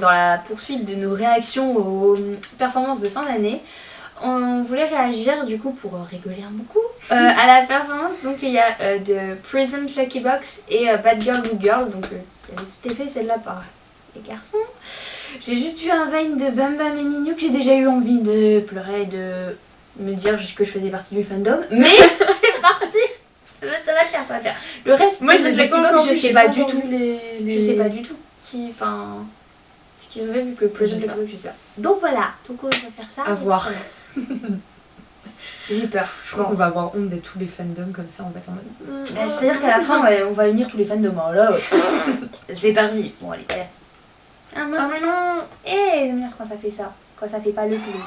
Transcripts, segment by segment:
dans la poursuite de nos réactions aux performances de fin d'année, on voulait réagir du coup pour rigoler un beaucoup à la performance. Donc il y a de Present Lucky Box et Bad Girl Good Girl, donc qui avait été fait celle-là par les garçons. J'ai juste vu un Vine de Bam Bam et Minou que j'ai déjà eu envie de pleurer et de me dire que je faisais partie du fandom, mais c'est parti. Ça va le faire, ça va le faire. Le reste, moi Present Lucky Box, je sais pas du tout. Je sais pas du tout ce qu'ils ont fait, vu que Present Lucky Box, je sais pas. Donc voilà, donc on va faire ça. À voir. J'ai peur. Je crois qu'on va avoir honte de tous les fandoms comme ça, on va être en mode. C'est-à-dire qu'à la fin, on va unir tous les fandoms. Hein, là, c'est parti. Bon, allez, allez. Ah, mais non. Eh, j'aime bien quand ça fait ça. Quand ça fait pas le coup.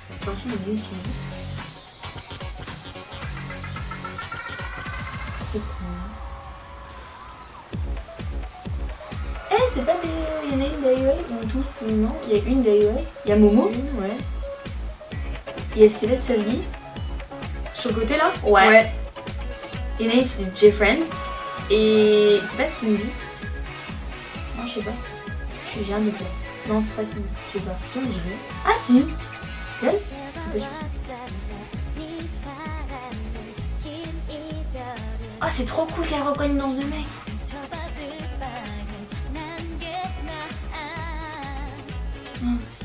Cette chanson est infinie. C'est qui? Eh, c'est pas des... Il y en a une d'Aiwei, ils ont tous plus de nom. Il y a une d'Aiwei, il y a Momo, Ouais. il y a Céleste Solgi. Sur le côté là? Ouais. Il y en a une, c'est J-Friend. Et c'est pas Cindy. Non, je sais pas. J'ai un doute là. Non, c'est pas Cindy. Je sais pas. Si on dirait. Ah si. C'est elle? Je suis pas sûre. Oh, c'est trop cool qu'elle reprenne une danse de mec.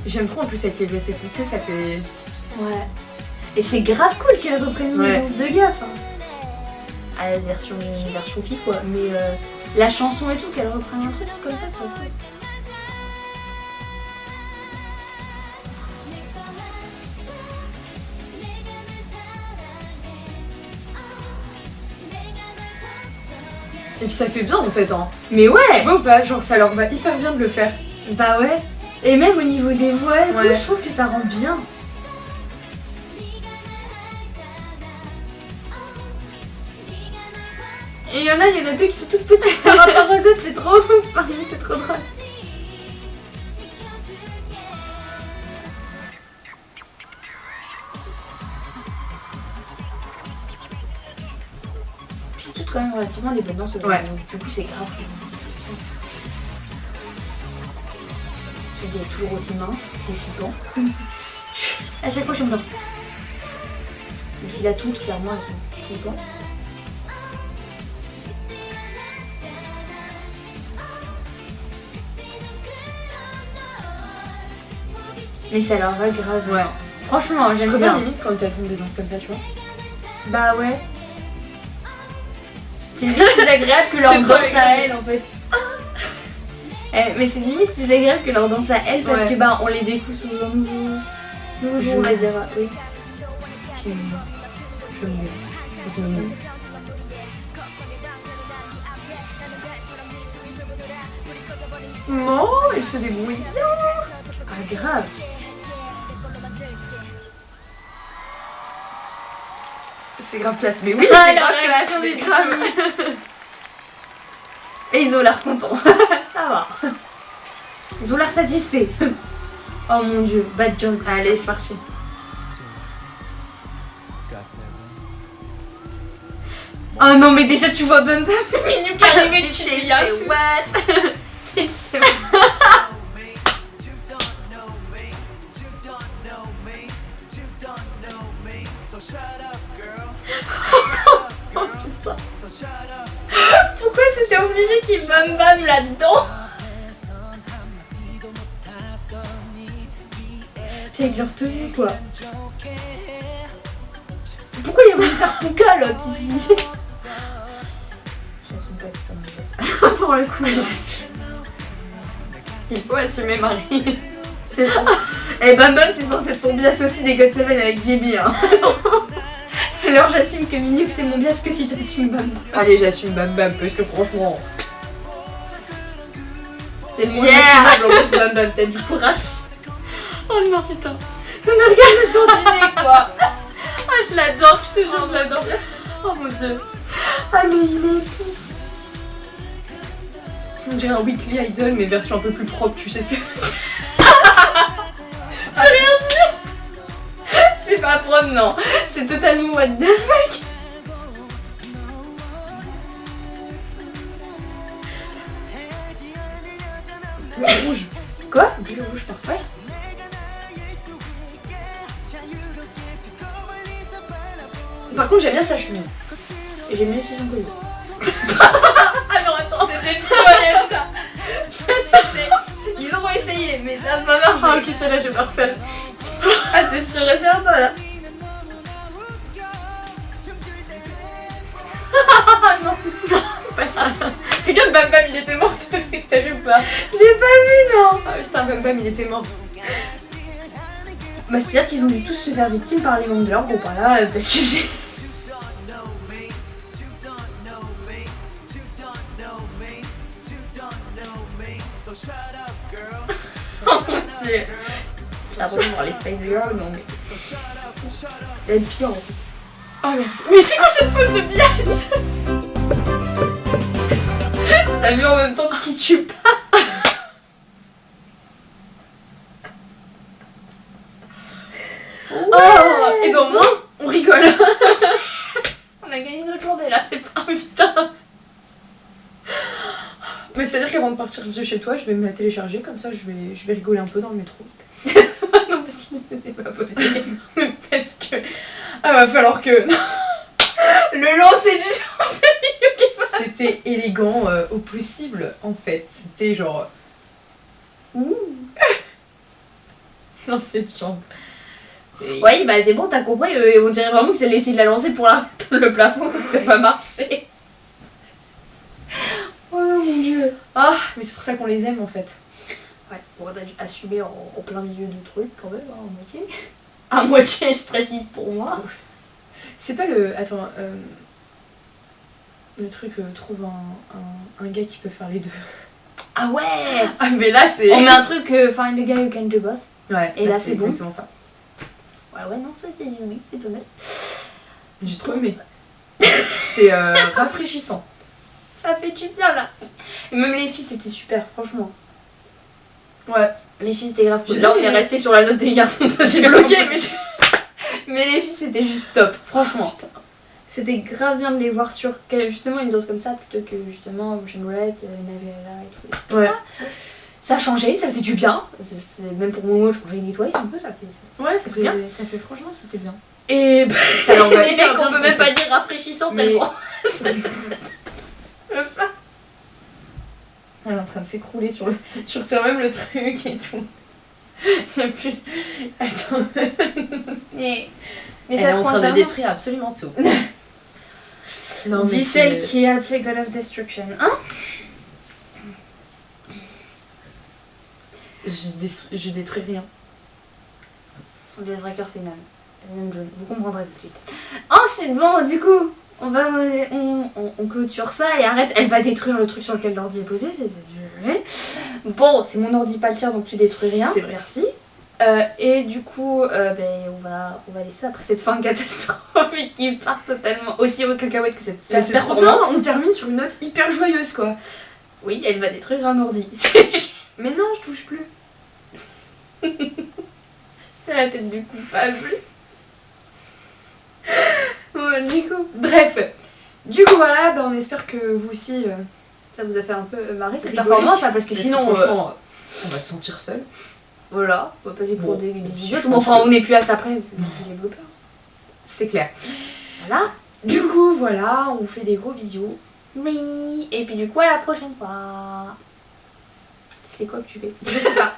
J'aime trop en plus avec les vestes et tout, tu sais, ça fait. Ouais. Et c'est grave cool qu'elle reprenne une Ouais. danse de gars. À la version fille quoi. Mais la chanson et tout, qu'elle reprenne un truc comme ça, c'est cool. Et puis ça fait bien en fait, hein. Mais ouais. Tu vois ou pas? Genre ça leur va hyper bien de le faire. Bah ouais. Et même au niveau des voix et tout, Ouais. je trouve que ça rend bien. Et il y en a deux qui sont toutes petites par rapport aux autres, c'est trop ouf, pardon, c'est trop drôle. Puis c'est toutes quand même relativement des bonnes danses, Ouais. donc du coup c'est grave. Celui-là est toujours aussi mince, c'est flippant. À chaque fois je me sens. Même si la toute, clairement, elle est flippant. Mais ça leur va grave. Ouais. Franchement, Je j'aime préfère bien. limite quand elles font des danses comme ça, tu vois. Bah ouais. C'est limite plus agréable que leur C'est trop danse à agréable. elle en fait. Mais c'est limite plus agréable que leur danse à elle parce Ouais. que bah on les découvre sous un nouveau jour, on va dire. Oui. C'est mignon. J'aime bien. C'est mignon. Non, elle se débrouille bien. Ah grave. C'est grave classe, mais oui, Ah, c'est la grave réaction classe. des femmes. Et ils ont l'air contents. Ça va. Ils ont l'air satisfaits. Oh mon dieu, bad joke. Allez, c'est parti. Oh non mais déjà tu vois Bum Bum Minou qui arrive et tu Chez te dis Yasu. what. C'est pourquoi c'était obligé qu'il Bum Bam là-dedans? C'est avec leur tenue quoi. Pourquoi il a voulu faire Pouka l'autre ici? J'assume pas putain de mon pour le coup, j'assume. Il faut assumer Marie. C'est ça. Et Bam Bam c'est censé être ton bias aussi des God 7 avec JB hein. Alors j'assume que Minou c'est mon bias que si t'assumes Bam Bam. Allez, j'assume Bam Bam parce que franchement. C'est le Yeah. assumable en plus Bam Bam, t'as du courage. Oh non, putain. Mais regarde son dîner quoi. Ah, je l'adore, je te jure, je l'adore. Oh mon dieu. Ah mais il est épique. On dirait un Weekly Idol, mais version un peu plus propre, tu sais ce que. C'est pas prom non. C'est c'est totalement what the fuck. Le rouge. Quoi? Le rouge parfait. Ouais. Par contre, j'aime bien sa chemise. Et j'aime bien aussi son collier. Ah non, attends, c'était pitoyable ça. C'était... Ils ont essayé, mais ça n'a pas marché. Ah ok, celle-là, je vais pas refaire. Ah, c'est sûr et certain là. Ah non, Pas ça. Regarde, Bam Bam, il était mort. T'as vu ou pas? j'ai pas vu, non. Ah oui, c'était un Bam Bam, il était mort. Bah, c'est-à-dire qu'ils ont dû tous se faire victime par les membres de leur groupe, hein, là, parce que c'est... Oh mon dieu. J'ai l'impression de voir les Spice Girls, non mais... Elle est pire en fait. Oh merci. Mais c'est quoi cette pose de biatch? T'as vu en même temps de qui tue pas. Oh, et ben au moins, on rigole. On a gagné notre journée là, c'est pas putain. Mais c'est-à-dire qu'avant de partir de chez toi, je vais me la télécharger, comme ça je vais rigoler un peu dans le métro. Non, parce que c'était pas possible. Parce que... Ah, va falloir que... Le lancer de jambes de Miyuki. C'était élégant au possible, en fait. C'était genre... Ouh. Lancer de jambe. Et- Oui, bah c'est bon, t'as compris. On dirait vraiment que c'est essayé de la lancer pour le plafond, ça n'a pas marché. Oh mon dieu. Ah, mais c'est pour ça qu'on les aime, en fait. Ouais, on a dû assumer en plein milieu du truc quand même, hein, à moitié. À moitié, je précise pour moi. C'est pas le... Attends, le truc, trouve un gars qui peut faire les deux. Ah ouais. Ah, mais là, c'est... On met un truc, find the guy who can do both. Ouais, Et là, c'est bon. exactement ça. Ouais, non, ça c'est oui, c'est pas mal. J'ai trop aimé. C'était rafraîchissant. Ça fait du bien là. Et même les filles, c'était super, franchement. Ouais. Les filles, c'était grave cool. J'ai Là, on bien est aimé. resté sur la note des garçons parce que J'ai bloqué, mais... Mais les filles, c'était juste top, franchement. Putain. C'était grave bien de les voir sur justement une danse comme ça plutôt que justement Ocean Roulette, Navella et tout. Ouais. Ça a changé, ça fait du bien. Même pour Momo, je changeais une Twice un peu, ça fait. Ouais, ça fait bien. Ça fait franchement, c'était bien. Et Ça leur va les hyper mecs, bien, on peut mais même pas c'est- dire rafraîchissant Mais- tellement. Elle est en train de s'écrouler sur le... Tu retires même le truc et tout. Il y a plus... Attends. Et Elle ça est se en train de concerne. détruire absolument tout. Non, mais Dis c'est- celle qui a appelé God of Destruction. Hein? Je détruis rien. Son Breaker, c'est une âme jaune. Vous comprendrez tout de suite. Ensuite, bon, du coup, on clôture ça et arrête. Elle va détruire le truc sur lequel l'ordi est posé. Bon, c'est mon ordi, pas le tien, donc tu détruis rien. C'est vrai. Merci. Et du coup, on va laisser après cette fin catastrophique qui part totalement aussi au cacahuète que cette Mais c'est trop bien, performance. on termine sur une note hyper joyeuse quoi. Oui, elle va détruire un ordi. Mais non, je touche plus. La tête du coupable. Bon, du coup, bref. Du coup, voilà, bah, on espère que vous aussi... Ça vous a fait un peu marrer cette Rigoler. performance, hein, parce que Parce sinon, franchement, on va se sentir seul. voilà, on va passer pour Bon, des si idiotes, je mais pense enfin que- on n'est plus à ça près, vu les développeurs. C'est clair. Voilà. Du coup, voilà, on vous fait des gros bisous. Oui. Et puis du coup, à la prochaine fois. C'est quoi que tu fais? Je sais pas.